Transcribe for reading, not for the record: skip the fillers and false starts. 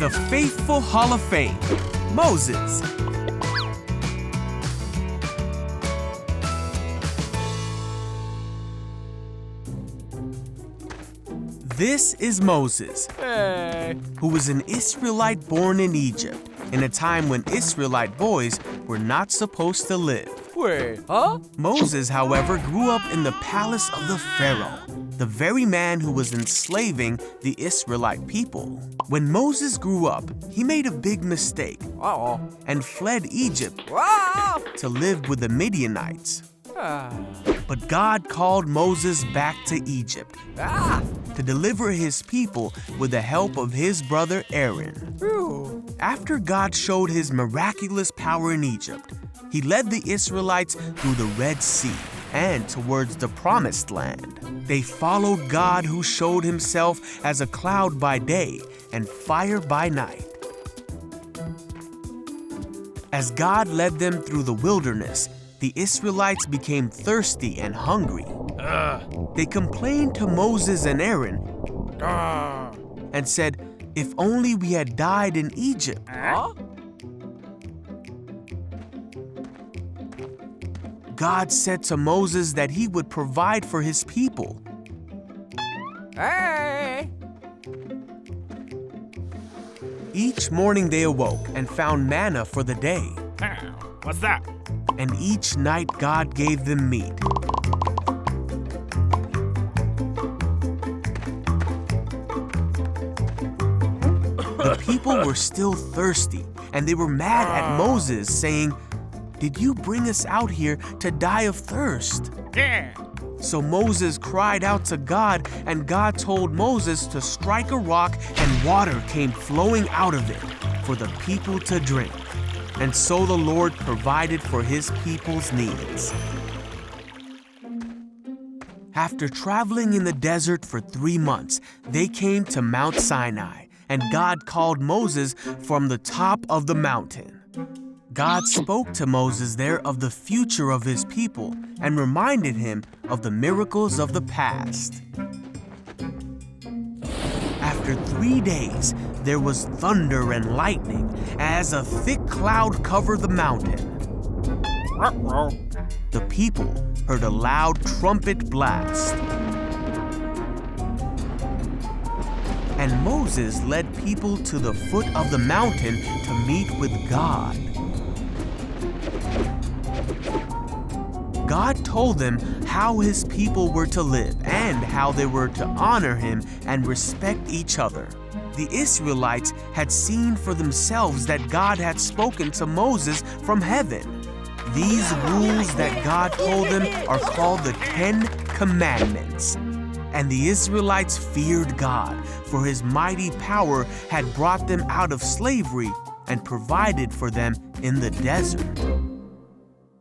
The Faithful Hall of Fame, Moses. This is Moses, who was an Israelite born in Egypt in a time when Israelite boys were not supposed to live. Wait, huh? Moses, however, grew up in the palace of the Pharaoh, the very man who was enslaving the Israelite people. When Moses grew up, he made a big mistake Uh-oh. and fled Egypt Ah! to live with the Midianites. Ah. But God called Moses back to Egypt Ah! to deliver his people with the help of his brother Aaron. Phew. After God showed his miraculous power in Egypt, he led the Israelites through the Red Sea and towards the Promised Land. They followed God, who showed himself as a cloud by day and fire by night. As God led them through the wilderness, the Israelites became thirsty and hungry. They complained to Moses and Aaron and said, "If only we had died in Egypt." Huh? God said to Moses that he would provide for his people. Hey! Each morning they awoke and found manna for the day, What's that? and each night God gave them meat. The people were still thirsty, and they were mad at Moses, saying, "Did you bring us out here to die of thirst?" Yeah. So Moses cried out to God, and God told Moses to strike a rock, and water came flowing out of it for the people to drink. And so the Lord provided for his people's needs. After traveling in the desert for 3 months, they came to Mount Sinai, and God called Moses from the top of the mountain. God spoke to Moses there of the future of his people and reminded him of the miracles of the past. After 3 days, there was thunder and lightning as a thick cloud covered the mountain. The people heard a loud trumpet blast. And Moses led people to the foot of the mountain to meet with God. God told them how his people were to live and how they were to honor him and respect each other. The Israelites had seen for themselves that God had spoken to Moses from heaven. These rules that God told them are called the 10 Commandments. And the Israelites feared God, for his mighty power had brought them out of slavery and provided for them in the desert.